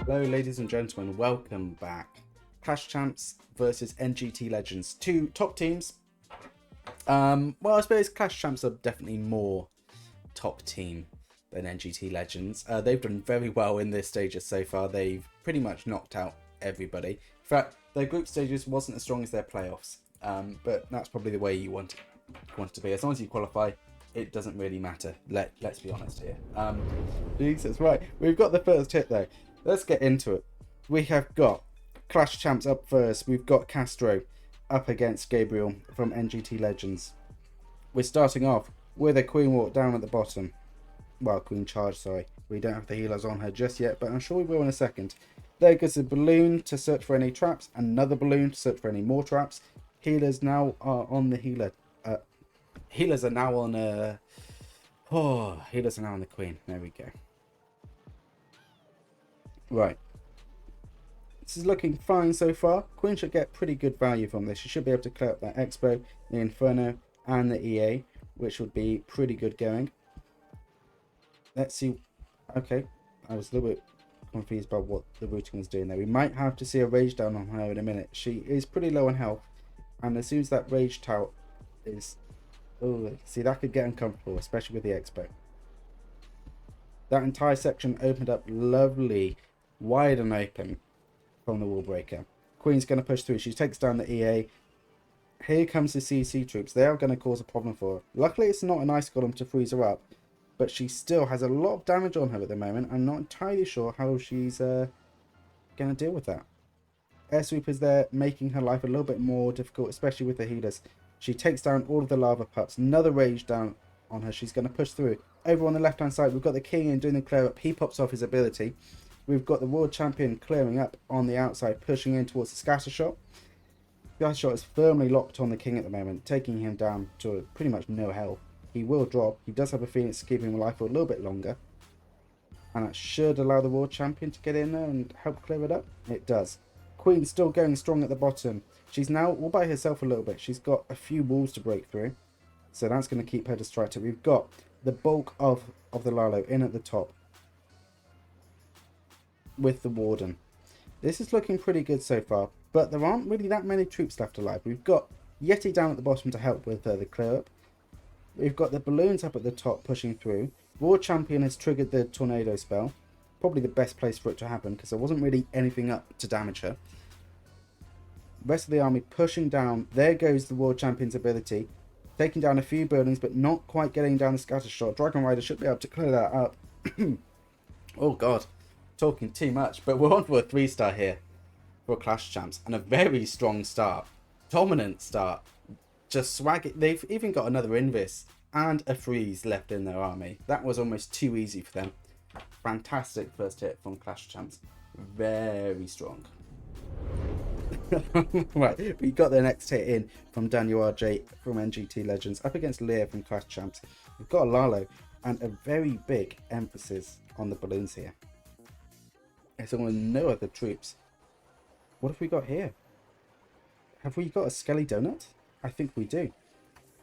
Hello ladies and gentlemen, welcome back. Clash Champs versus NGT Legends. Two top teams. Well, I suppose Clash Champs are definitely more top team than NGT Legends. They've done very well in this stages so far. They've pretty much knocked out everybody. In fact, their group stages wasn't as strong as their playoffs. But that's probably the way you want it to be. As long as you qualify, it doesn't really matter. Let's be honest here. Jesus, right. We've got the first hit though. Let's get into it. We have got Clash Champs up first. We've got Castro up against Gabriel from NGT Legends. We're starting off with a Queen Walk down at the bottom. Well, Queen Charge, sorry. We don't have the healers on her just yet, but I'm sure we will in a second. There goes a balloon to search for any traps. Another balloon to search for any more traps. Healers now are on the healer. Healers are now on healers are now on the Queen. There we go. Right. This is looking fine so far. Queen should get pretty good value from this. She should be able to clear up that Expo, the Inferno, and the EA, which would be pretty good going. Let's see. Okay, I was a little bit confused by what the routing was doing there. We might have to see a rage down on her in a minute. She is pretty low on health, and as soon as that rage tout is... Oh, see, that could get uncomfortable, especially with the Expo. That entire section opened up lovely, wide and open from the wall breaker. Queen's going to push through. She takes down the EA. Here comes the CC troops. They are going to cause a problem for her. Luckily, it's not an ice golem to freeze her up, but she still has a lot of damage on her at the moment. I'm not entirely sure how she's going to deal with that. Air sweep is there, making her life a little bit more difficult, especially with the healers. She takes down all of the lava pups. Another rage down on her. She's going to push through. Over on the left hand side, we've got the king in doing the clear up. He pops off his ability. We've got the world champion clearing up on the outside, pushing in towards the scatter shot. Scatter shot is firmly locked on the king at the moment, taking him down to pretty much no health. He will drop. He does have a phoenix to keep him alive for a little bit longer, and that should allow the world champion to get in there and help clear it up. It does. Queen still going strong at the bottom. She's now all by herself a little bit. She's got a few walls to break through, so that's going to keep her distracted. We've got the bulk of the Lalo in at the top with the Warden. This is looking pretty good so far, but there aren't really that many troops left alive. We've got Yeti down at the bottom to help with the clear up. We've got the balloons up at the top pushing through. World Champion has triggered the tornado spell. Probably the best place for it to happen because there wasn't really anything up to damage her. Rest of the army pushing down. There goes the World Champion's ability. Taking down a few buildings, but not quite getting down the scatter shot. Dragon Rider should be able to clear that up. Oh god, talking too much, but we're on for a 3-star here for Clash Champs, and a very strong start. Dominant start. Just swag it. They've even got another Invis and a freeze left in their army. That was almost too easy for them. Fantastic first hit from Clash Champs. Very strong. Right, we got the next hit in from Daniel RJ from NGT Legends up against Leah from Clash Champs. We've got a Lalo and a very big emphasis on the balloons here. There's almost no other troops. What have we got here? Have we got a Skelly Donut? I think we do.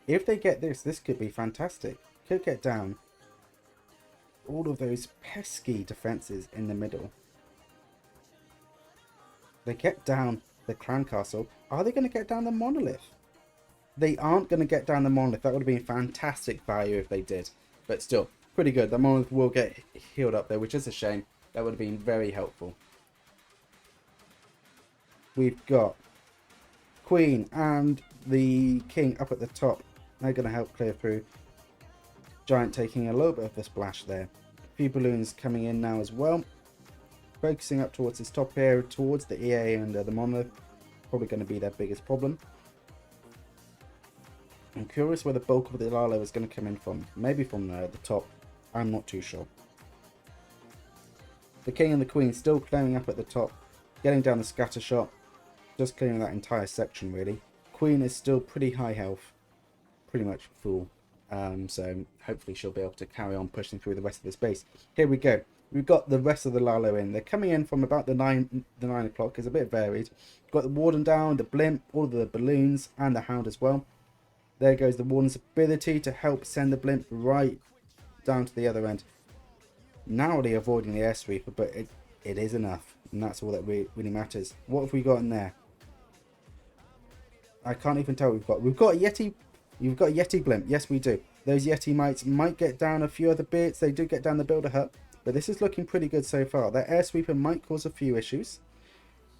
If they get this, this could be fantastic. Could get down all of those pesky defenses in the middle. They get down the clan castle. Are they going to get down the monolith? They aren't going to get down the monolith. That would have been fantastic value if they did. But still, pretty good. The monolith will get healed up there, which is a shame. That would have been very helpful. We've got Queen and the King up at the top. They're going to help clear through. Giant taking a little bit of the splash there. A few balloons coming in now as well. Focusing up towards this top area, towards the EA and the monolith. Probably going to be their biggest problem. I'm curious where the bulk of the Lalo is going to come in from. Maybe from the top. I'm not too sure. The King and the Queen still clearing up at the top. Getting down the scatter shot. Just clearing that entire section really. Queen is still pretty high health. Pretty much full. So hopefully she'll be able to carry on pushing through the rest of this base. Here we go. We've got the rest of the Lalo in. They're coming in from about the 9 o'clock. It's a bit varied. We've got the Warden down, the Blimp, all of the balloons, and the Hound as well. There goes the Warden's ability to help send the Blimp right down to the other end. Narrowly avoiding the air sweeper, but it is enough. And that's all that really matters. What have we got in there? I can't even tell what we've got. We've got a Yeti. You've got a Yeti blimp. Yes, we do. Those Yeti mites might get down a few other bits. They do get down the builder hut. But this is looking pretty good so far. That air sweeper might cause a few issues.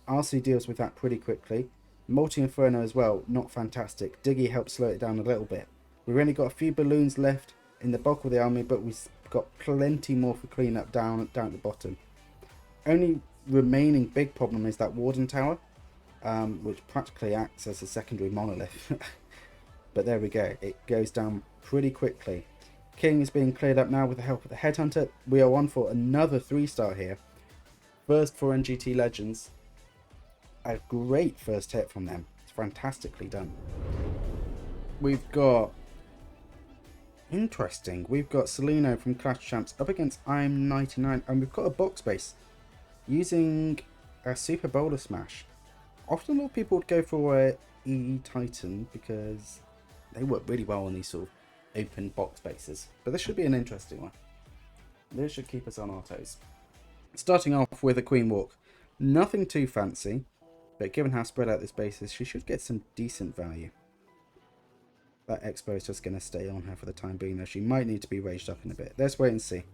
RC deals with that pretty quickly. Multi-Inferno as well. Not fantastic. Diggy helps slow it down a little bit. We've only got a few balloons left in the bulk of the army. But we've got plenty more for cleanup down at the bottom. Only remaining big problem is that Warden Tower. Which practically acts as a secondary monolith. But there we go. It goes down pretty quickly. King is being cleared up now with the help of the Headhunter. We are on for another 3-star here. First for NGT Legends. A great first hit from them. It's fantastically done. We've got... Interesting. We've got Celino from Clash Champs up against I'm 99. And we've got a box base. Using a Super Boulder Smash. Often a lot of people would go for a E Titan because they work really well on these sort of open box bases. But this should be an interesting one. This should keep us on our toes. Starting off with a Queen Walk. Nothing too fancy, but given how spread out this base is, she should get some decent value. That Expo is just going to stay on her for the time being, though she might need to be raged up in a bit. Let's wait and see.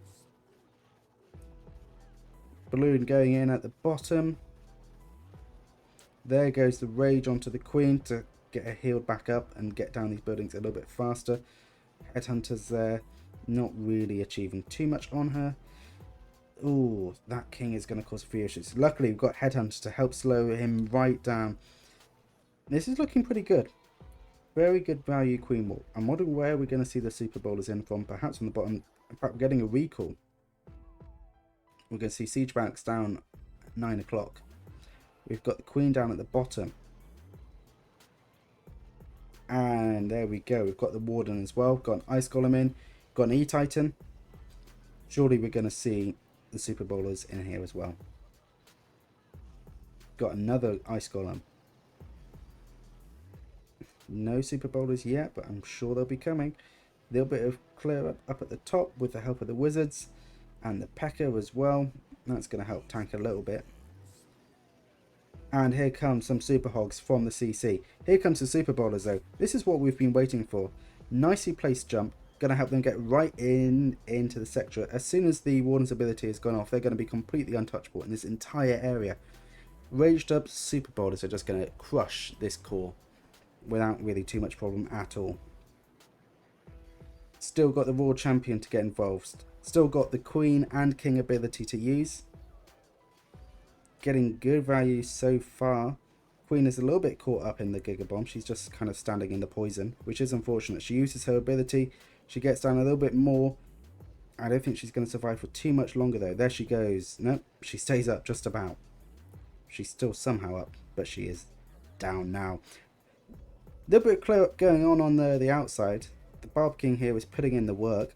Balloon going in at the bottom. There goes the rage onto the Queen to get her healed back up and get down these buildings a little bit faster. Headhunters there, not really achieving too much on her. Ooh, that King is going to cause a few issues. Luckily, we've got Headhunters to help slow him right down. This is looking pretty good. Very good value Queen Walk. I'm wondering where we're going to see the Super Bowlers in from. Perhaps from the bottom. In fact, we're getting a recall. We're going to see Siege Barracks down at 9 o'clock. We've got the Queen down at the bottom. And there we go. We've got the Warden as well. Got an Ice Golem in. Got an E-Titan. Surely we're going to see the Super Bowlers in here as well. Got another Ice Golem. No Super Bowlers yet, but I'm sure they'll be coming. A little bit of clear up at the top with the help of the Wizards. And the P.E.K.K.A. as well. That's going to help tank a little bit. And here comes some Super Hogs from the CC. Here comes the Super Bowlers though. This is what we've been waiting for. Nicely placed jump. Going to help them get right into the sector. As soon as the Warden's ability has gone off, they're going to be completely untouchable in this entire area. Raged up Super Bowlers are just going to crush this core without really too much problem at all. Still got the Royal Champion to get involved. Still got the Queen and King ability to use. Getting good value so far. Queen is a little bit caught up in the Giga Bomb. She's just kind of standing in the poison, which is unfortunate. She uses her ability. She gets down a little bit more. I don't think she's going to survive for too much longer though. There she goes. Nope, she stays up just about. She's still somehow up, but she is down now. A little bit of clear up going on the outside. The Barb King here is putting in the work.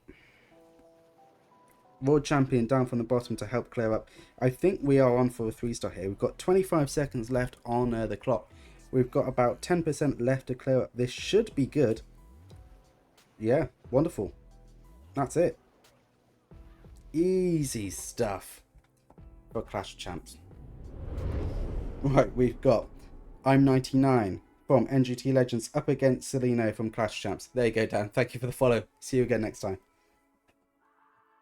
Royal Champion down from the bottom to help clear up. I think we are on for a 3-star here. We've got 25 seconds left on the clock. We've got about 10% left to clear up. This should be good. Yeah, wonderful. That's it. Easy stuff for Clash of Champs. Right, we've got I'm 99 from NGT Legends up against Celino from Clash of Champs. There you go, Dan. Thank you for the follow. See you again next time.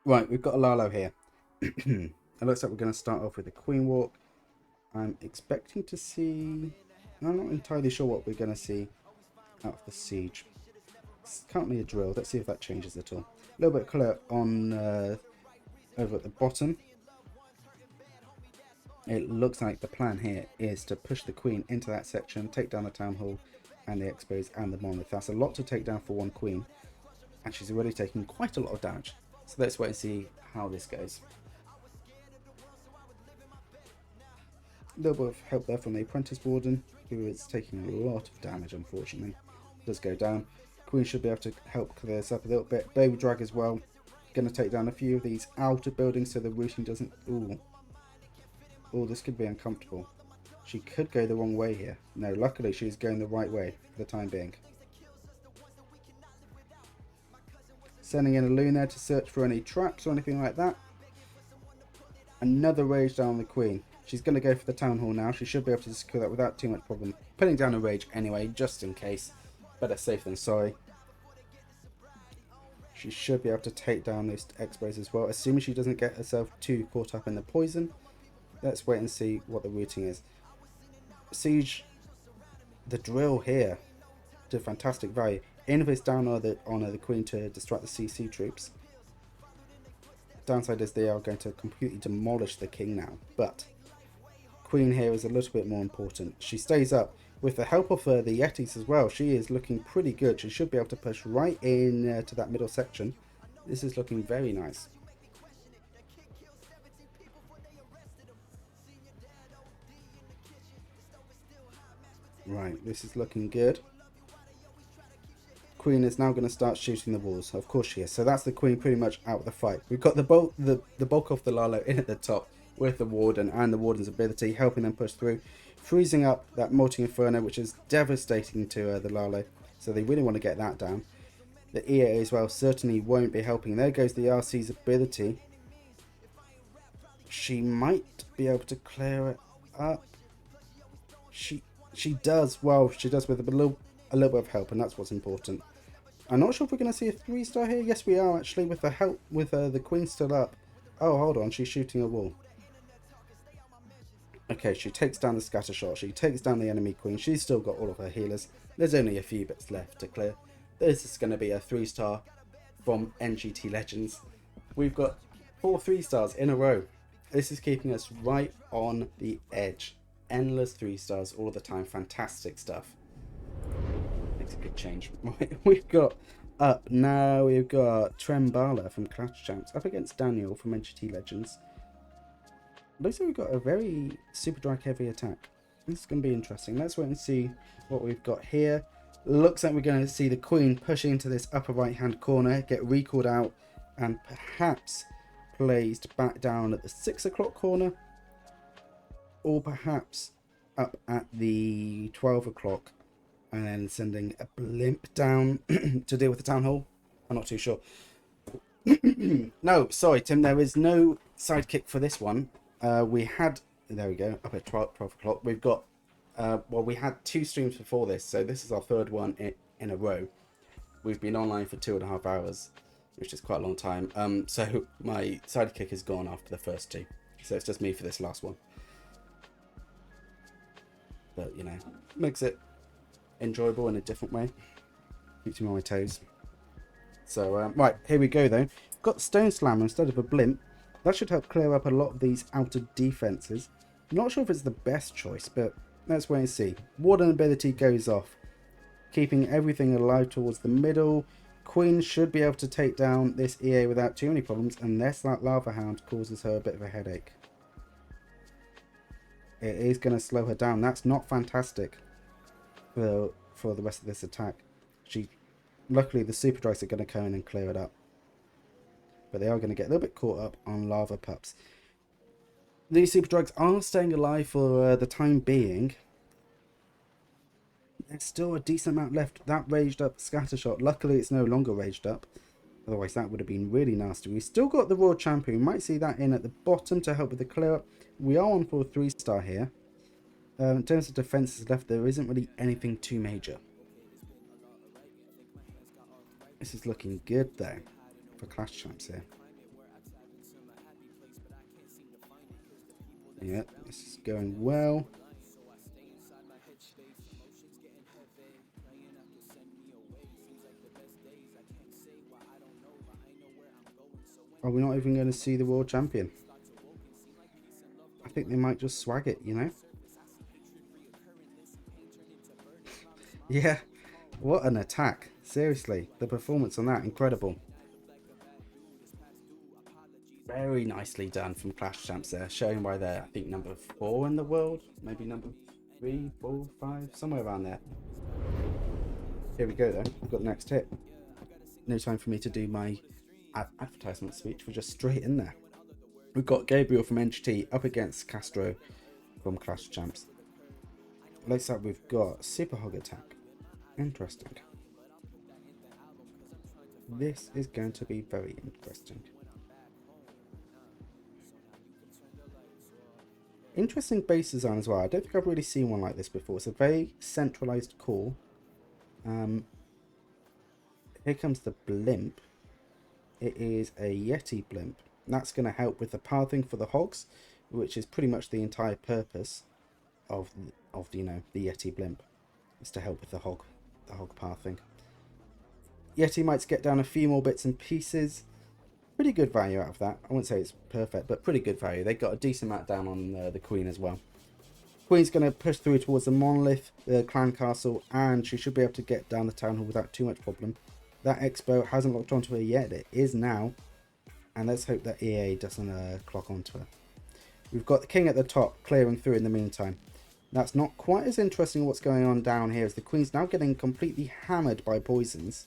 Right, we've got a Lalo here. It looks like we're going to start off with a Queen Walk. I'm expecting to see... I'm not entirely sure what we're going to see out of the Siege. It's currently a drill. Let's see if that changes at all. A little bit clear on over at the bottom. It looks like the plan here is to push the Queen into that section, take down the Town Hall and the Expos and the Monolith. That's a lot to take down for one Queen. And she's already taking quite a lot of damage. So let's wait and see how this goes. A little bit of help there from the Apprentice Warden, who is taking a lot of damage, unfortunately. Does go down. Queen should be able to help clear this up a little bit. Baby Drag as well. Going to take down a few of these outer buildings so the routing doesn't... Ooh. Oh, this could be uncomfortable. She could go the wrong way here. No, luckily she's going the right way for the time being. Sending in a loon there to search for any traps or anything like that. Another rage down on the queen. She's going to go for the town hall now. She should be able to secure that without too much problem. Putting down a rage anyway, just in case. Better safe than sorry. She should be able to take down those expos as well, assuming she doesn't get herself too caught up in the poison. Let's wait and see what the routing is. Siege, the drill here, did fantastic value. Invis down on the queen to distract the CC troops. Downside is they are going to completely demolish the king now, but queen here is a little bit more important. She stays up with the help of the Yetis as well. She is looking pretty good. She should be able to push right in to that middle section. This is looking very nice. Right, this is looking good. Queen is now going to start shooting the walls. Of course she is. So that's the queen pretty much out of the fight. We've got the bulk of the Lalo in at the top with the warden and the warden's ability, helping them push through, freezing up that Molting Inferno, which is devastating to the Lalo. So they really want to get that down. The EA as well certainly won't be helping. There goes the RC's ability. She might be able to clear it up. She does. Well, she does with a little bit of help, and that's what's important. I'm not sure if we're going to see a 3-star here. Yes, we are actually, with the help with the queen still up. Oh, hold on, she's shooting a wall. Okay, she takes down the scatter shot. She takes down the enemy queen. She's still got all of her healers. There's only a few bits left to clear. This is going to be a 3-star from NGT Legends. We've got 4 3-stars in a row. This is keeping us right on the edge. Endless 3-stars all the time. Fantastic stuff. Makes a good change. Right, we've got up now. We've got Trembala from Clash Champs up against Daniel from NGT Legends. Looks like we've got a very super drag heavy attack. This is going to be interesting. Let's wait and see what we've got here. Looks like we're going to see the queen pushing into this upper right hand corner, get recalled out, and perhaps placed back down at the 6 o'clock corner, or perhaps up at the 12 o'clock, and then sending a blimp down to deal with the town hall. I'm not too sure. No, sorry, Tim, there is no sidekick for this one. We had, there we go, up at 12 o'clock. We've got, well, we had 2 streams before this, so this is our 3rd one in a row. We've been online for 2.5 hours, which is quite a long time. So my sidekick is gone after the first 2. So it's just me for this last one. But, you know, makes it enjoyable in a different way. Keeps me on my toes. So, right, here we go, though. Got Stone Slammer instead of a Blimp. That should help clear up a lot of these outer defences. Not sure if it's the best choice, but let's wait and see. Warden ability goes off, keeping everything alive towards the middle. Queen should be able to take down this EA without too many problems, unless that Lava Hound causes her a bit of a headache. It is going to slow her down. That's not fantastic for the rest of this attack. Luckily, the Super Drugs are going to come in and clear it up. But they are going to get a little bit caught up on Lava Pups. These Super Drugs are staying alive for the time being. There's still a decent amount left. That raged up Scattershot. Luckily, it's no longer raged up. Otherwise, that would have been really nasty. We've still got the Royal Champion. We might see that in at the bottom to help with the clear up. We are on for a 3-star here. In terms of defences left, there isn't really anything too major. This is looking good, though, for Clash Champs here. Yeah, this is going well. Are we not even going to see the World Champion? I think they might just swag it, you know? Yeah, what an attack. Seriously, the performance on that, incredible. Very nicely done from Clash Champs there, showing why they're, I think, number 4 in the world. Maybe number 3, 4, 5, somewhere around there. Here we go, though. We've got the next hit. No time for me to do my advertisement speech. We're just straight in there. We've got Gabriel from NGT up against Castro from Clash Champs. Looks like we've got Super Hog attack. Interesting. This is going to be very interesting. Interesting base design as well. I don't think I've really seen one like this before. It's a very centralized core. Here comes the blimp. It is a Yeti blimp. And that's going to help with the pathing for the hogs, which is pretty much the entire purpose of the Yeti blimp. Is to help with the hog pathing. Yeti might get down a few more bits and pieces. Pretty good value out of that. I wouldn't say it's perfect, but pretty good value. They got a decent amount down on the Queen as well. Queen's going to push through towards the monolith, the clan castle, and she should be able to get down the town hall without too much problem. That expo hasn't locked onto her yet. It is now. And let's hope that EA doesn't clock onto her. We've got the king at the top clearing through in the meantime. That's not quite as interesting what's going on down here, as the queen's now getting completely hammered by poisons.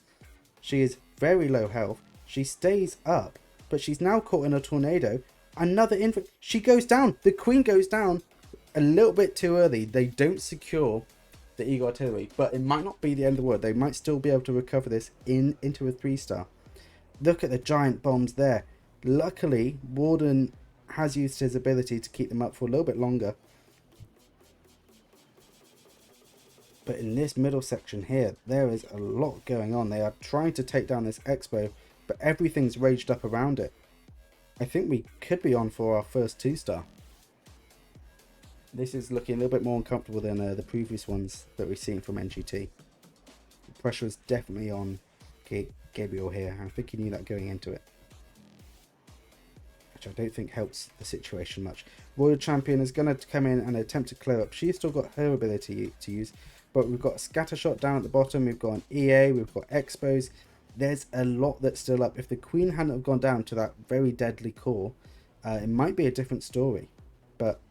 She is very low health. She stays up, but she's now caught in a tornado. Another infant. She goes down. The queen goes down a little bit too early. They don't secure the Eagle Artillery, but it might not be the end of the world. They might still be able to recover this into a 3-star. Look at the giant bombs there. Luckily, Warden has used his ability to keep them up for a little bit longer. But in this middle section here, there is a lot going on. They are trying to take down this expo, but everything's raged up around it. I think we could be on for our first 2-star. This is looking a little bit more uncomfortable than the previous ones that we've seen from NGT. The pressure is definitely on Gabriel here. I think he knew that going into it, which I don't think helps the situation much. Royal Champion is going to come in and attempt to clear up. She's still got her ability to use, but we've got a scatter shot down at the bottom. We've got an EA, we've got Expos. There's a lot that's still up. If the Queen hadn't have gone down to that very deadly core, it might be a different story. But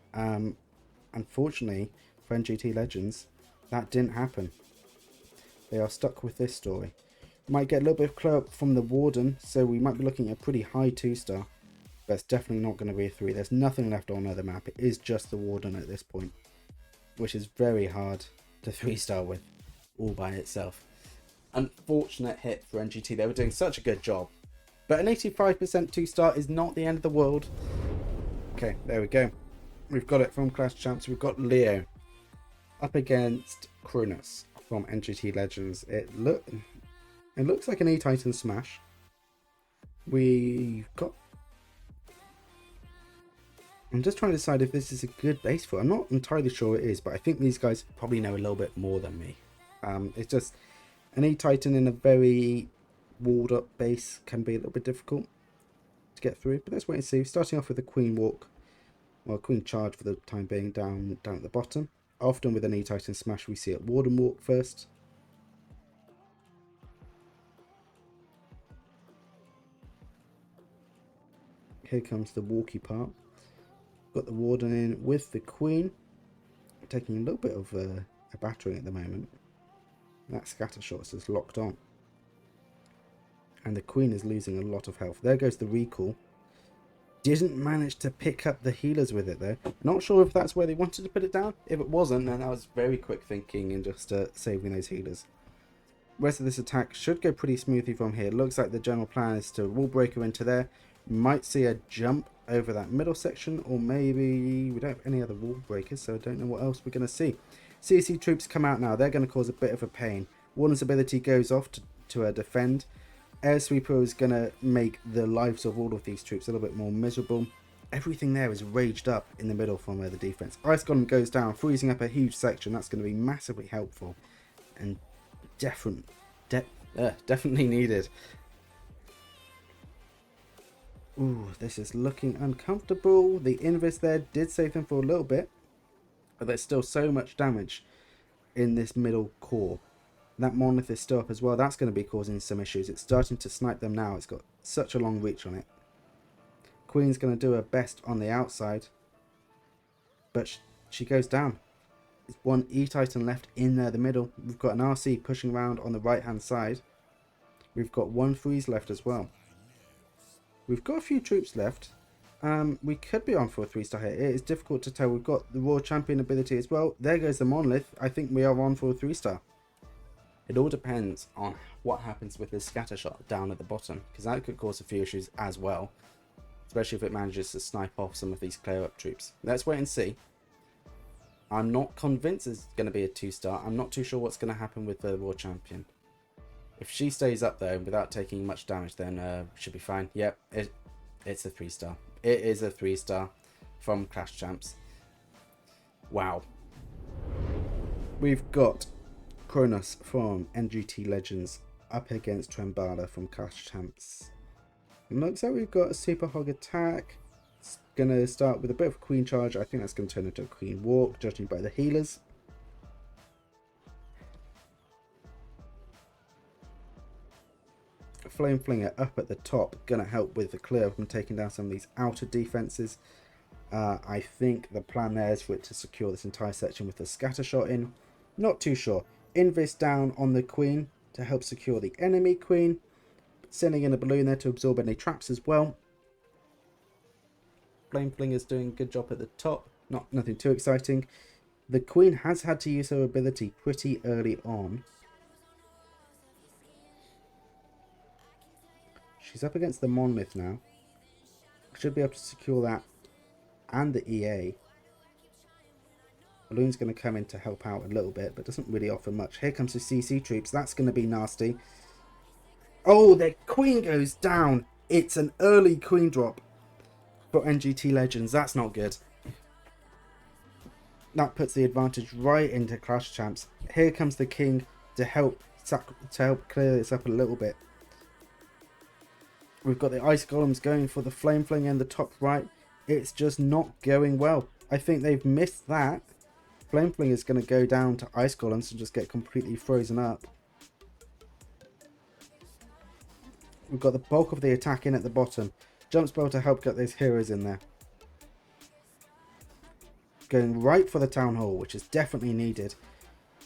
unfortunately for NGT Legends, that didn't happen. They are stuck with this story. Might get a little bit of clear up from the Warden, so we might be looking at a pretty high 2-star. But it's definitely not going to be a 3. There's nothing left on the map. It is just the Warden at this point, which is very hard to 3-star with all by itself. Unfortunate hit for NGT. They were doing such a good job. But an 85% 2-star is not the end of the world. Okay, there we go. We've got it from Clash Champs. We've got Leo up against Kronos from NGT Legends. It looks like an E-Titan smash. We've got... I'm just trying to decide if this is a good base for it. I'm not entirely sure it is, but I think these guys probably know a little bit more than me. It's just an E-Titan in a very walled up base can be a little bit difficult to get through. But let's wait and see. Starting off with a Queen Walk. Well, Queen Charge for the time being down at the bottom. Often with an E-Titan smash we see it Warden Walk first. Here comes the walkie part. Got the Warden in with the Queen. Taking a little bit of a battering at the moment. That scatter shot is just locked on. And the Queen is losing a lot of health. There goes the recall. Didn't manage to pick up the healers with it though. Not sure if that's where they wanted to put it down. If it wasn't, then that was very quick thinking and just saving those healers. Rest of this attack should go pretty smoothly from here. Looks like the general plan is to wall breaker into there. Might see a jump over that middle section, or maybe we don't have any other wall breakers, so I don't know what else we're going to see. CC troops come out now. They're going to cause a bit of a pain. Warden's ability goes off to defend. Air Sweeper is going to make the lives of all of these troops a little bit more miserable. Everything there is raged up in the middle from the defense. Ice Golem goes down, freezing up a huge section. That's going to be massively helpful and definitely needed. Ooh, this is looking uncomfortable. The Invis there did save them for a little bit, but there's still so much damage in this middle core. That monolith is still up as well. That's going to be causing some issues. It's starting to snipe them now. It's got such a long reach on it. Queen's going to do her best on the outside, but she goes down. There's one E-Titan left in there, the middle. We've got an RC pushing around on the right-hand side. We've got one freeze left as well. We've got a few troops left. We could be on for a 3-star hit. It is difficult to tell. We've got the Royal Champion ability as well. There goes the monolith. I think we are on for a 3-star. It all depends on what happens with this scatter shot down at the bottom, because that could cause a few issues as well. especially if it manages to snipe off some of these clear up troops. Let's wait and see. I'm not convinced it's going to be a 2-star. I'm not too sure what's going to happen with the War Champion. If she stays up though without taking much damage, then should be fine. Yep, it's a 3-star. It is a 3-star from Clash Champs. Wow. We've got Kronos from NGT Legends up against Trembala from Clash Champs. It looks like we've got a Super Hog attack. It's going to start with a bit of a Queen Charge. I think that's going to turn into a Queen Walk, judging by the healers. Flame Flinger up at the top, going to help with the clear from taking down some of these outer defenses. I think the plan there is for it to secure this entire section with a scatter shot in. Not too sure. Invis down on the Queen to help secure the enemy Queen. Sending in a balloon there to absorb any traps as well. Flame Flinger's doing a good job at the top. Nothing too exciting. The Queen has had to use her ability pretty early on. She's up against the Monolith now. Should be able to secure that and the EA. Balloon's going to come in to help out a little bit, but doesn't really offer much. Here comes the CC troops. That's going to be nasty. Oh, the Queen goes down. It's an early Queen drop for NGT Legends. That's not good. That puts the advantage right into Clash Champs. Here comes the King to help clear this up a little bit. We've got the Ice Golems going for the Flame Fling in the top right. It's just not going well. I think they've missed that. Flame Fling is going to go down to Ice Golems and just get completely frozen up. We've got the bulk of the attack in at the bottom. Jump spell to help get those heroes in there. Going right for the Town Hall, which is definitely needed.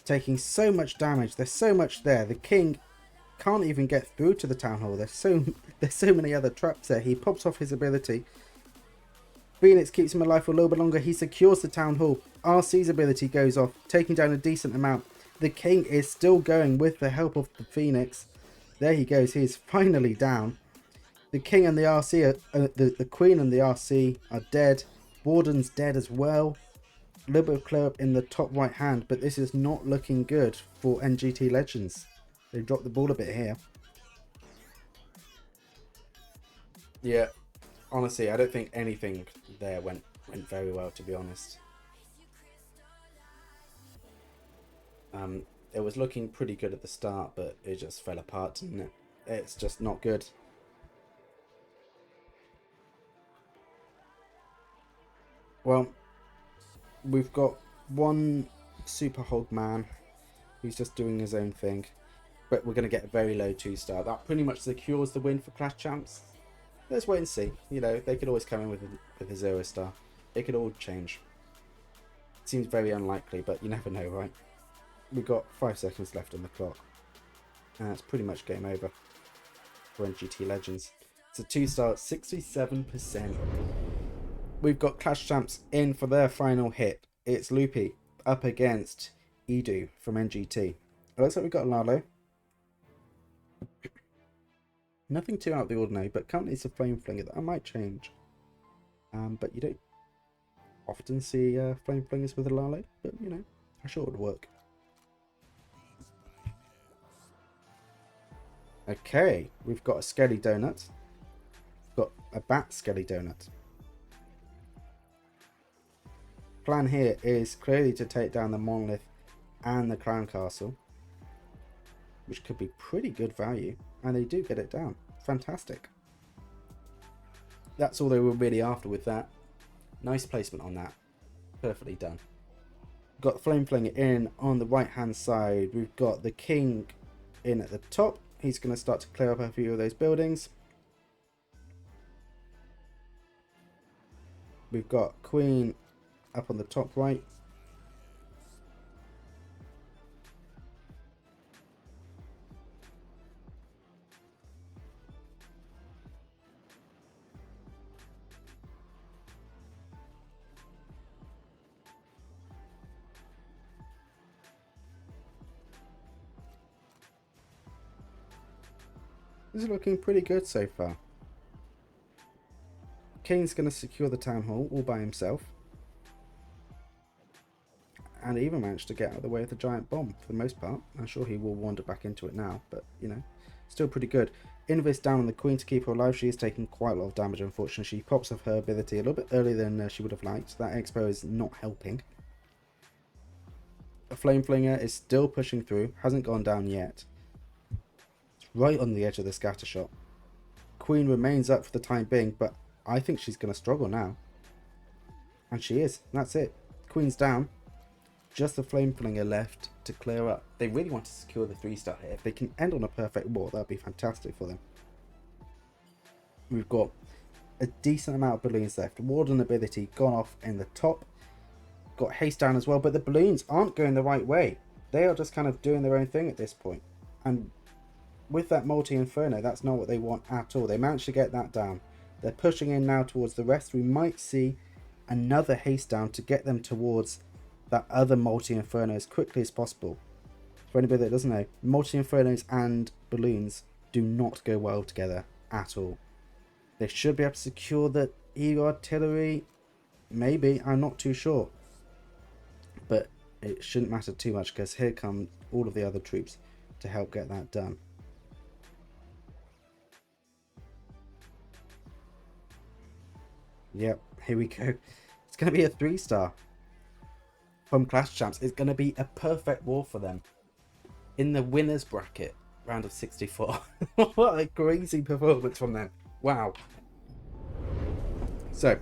Taking so much damage. There's so much there. The King can't even get through to the Town Hall. There's so many other traps there. He pops off his ability. Phoenix keeps him alive for a little bit longer. He secures the Town Hall. RC's ability goes off, taking down a decent amount. The King is still going with the help of the Phoenix. There he goes. He is finally down. The King and the RC, the Queen and the RC are dead. Warden's dead as well. A little bit of clear up in the top right hand, but this is not looking good for NGT Legends. They dropped the ball a bit here. Yeah, honestly, I don't think anything there went very well, to be honest. It was looking pretty good at the start, but it just fell apart, didn't it? It's just not good. Well, we've got one Super Hog man who's just doing his own thing. But we're going to get a very low 2-star. That pretty much secures the win for Clash Champs. Let's wait and see. You know, they could always come in with a 0-star. It could all change. Seems very unlikely, but you never know, right? We've got 5 seconds left on the clock. And it's pretty much game over for NGT Legends. It's a 2-star at 67%. We've got Clash Champs in for their final hit. It's Loopy up against Edu from NGT. It looks like we've got Lalo. Nothing too out of the ordinary, but currently it's a Flame Flinger that I might change. But you don't often see Flame Flingers with a Lalo, but you know, I'm sure it would work. Okay, we've got a Skelly Donut. We've got a Bat Skelly Donut. Plan here is clearly to take down the Monolith and the Crown Castle, which could be pretty good value, and they do get it down. Fantastic. That's all they were really after with that. Nice placement on that. Perfectly done. We've got the Flame Flinger in on the right hand side. We've got the King in at the top. He's going to start to clear up a few of those buildings. We've got Queen up on the top right. This is looking pretty good so far. King's going to secure the town hall all by himself. And even managed to get out of the way of the giant bomb for the most part. I'm sure he will wander back into it now, but you know, still pretty good. Invis down on the queen to keep her alive. She is taking quite a lot of damage, unfortunately. She pops off her ability a little bit earlier than she would have liked. That expo is not helping. A flame flinger is still pushing through, hasn't gone down yet. It's right on the edge of the scatter shot. Queen remains up for the time being, but I think she's going to struggle now. And she is. That's it. Queen's down. Just the flame flinger left to clear up. They really want to secure the 3-star here. If they can end on a perfect war, that would be fantastic for them. We've got a decent amount of balloons left. Warden ability gone off in the top. Got haste down as well, but the balloons aren't going the right way. They are just kind of doing their own thing at this point. And with that multi-inferno, that's not what they want at all. They managed to get that down. They're pushing in now towards the rest. We might see another haste down to get them towards that other multi-inferno as quickly as possible. For anybody that doesn't know, multi-infernos and balloons do not go well together at all. They should be able to secure the eagle artillery. Maybe, I'm not too sure. But it shouldn't matter too much because here come all of the other troops to help get that done. Yep, here we go. It's going to be a 3-star. From Clash Champs, it's going to be a perfect war for them. In the winners bracket, round of 64. What a crazy performance from them. Wow. So,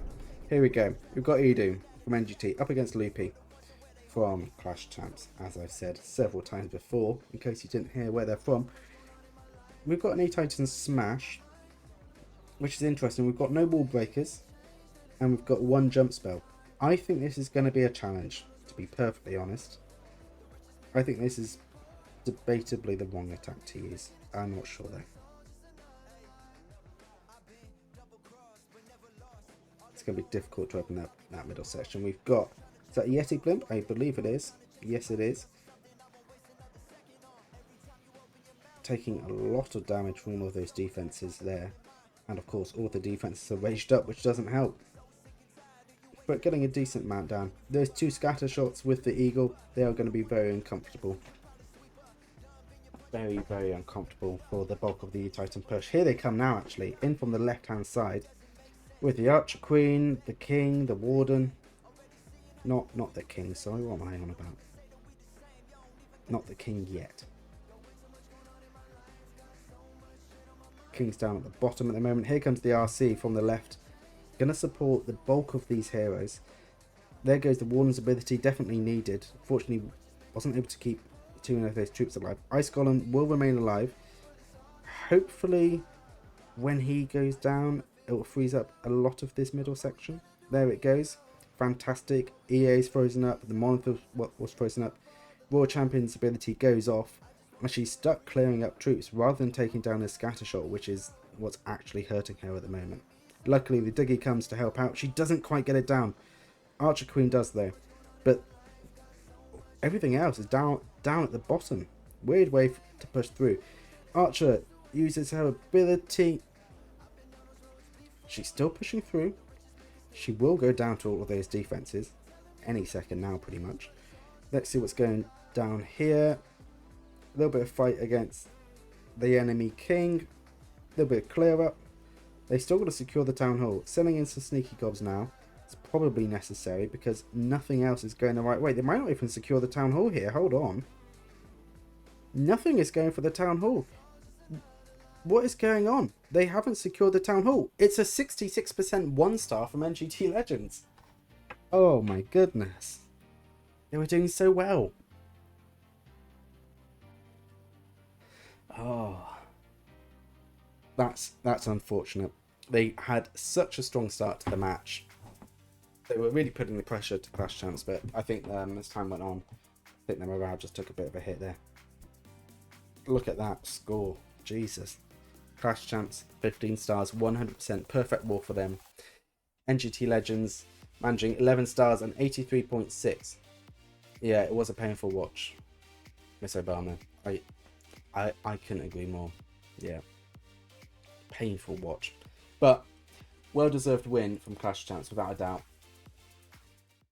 here we go. We've got Edu from NGT up against Loopy from Clash Champs, as I've said several times before, in case you didn't hear where they're from. We've got an E-Titan Smash, which is interesting. We've got no wall breakers, and we've got one jump spell. I think this is going to be a challenge, to be perfectly honest. I think this is debatably the wrong attack to use. I'm not sure though. It's going to be difficult to open up that middle section. We've got, is that a Yeti Blimp? I believe it is. Yes, it is. Taking a lot of damage from all of those defenses there. And of course, all the defenses are raged up, which doesn't help. But getting a decent mount down. Those 2 scatter shots with the eagle, they are going to be very uncomfortable. Very, very uncomfortable for the bulk of the E-Titan push. Here they come now, actually, in from the left-hand side. With the Archer Queen, the King, the Warden. Not the King, sorry, what am I on about? Not the King yet. King's down at the bottom at the moment. Here comes the RC from the left. Going to support the bulk of these heroes. There goes the Warden's ability, definitely needed. Fortunately, wasn't able to keep 2 of those troops alive. Ice Golem will remain alive. Hopefully, when he goes down, it will freeze up a lot of this middle section. There it goes. Fantastic. EA's frozen up. The Monolith was frozen up. Royal Champion's ability goes off. And she's stuck clearing up troops rather than taking down a scatter shot, which is what's actually hurting her at the moment. Luckily, the Diggy comes to help out. She doesn't quite get it down. Archer Queen does, though. But everything else is down at the bottom. Weird way to push through. Archer uses her ability. She's still pushing through. She will go down to all of those defenses any second now, pretty much. Let's see what's going down here. A little bit of fight against the enemy king. A little bit of clear up. They still got to secure the town hall. Sending in some sneaky gobs now. It's probably necessary because nothing else is going the right way. They might not even secure the town hall here. Hold on. Nothing is going for the town hall. What is going on? They haven't secured the town hall. It's a 66% 1-star from NGT Legends. Oh my goodness. They were doing so well. Oh. That's unfortunate. They had such a strong start to the match. They were really putting the pressure to Clash Champs, but I think as time went on, I think their morale just took a bit of a hit there. Look at that score. Jesus. Clash Champs, 15 stars, 100% perfect war for them. NGT Legends, managing 11 stars and 83.6. Yeah, it was a painful watch, Miss Obama. I couldn't agree more. Yeah. Painful watch. But well-deserved win from Clash of Champs, without a doubt.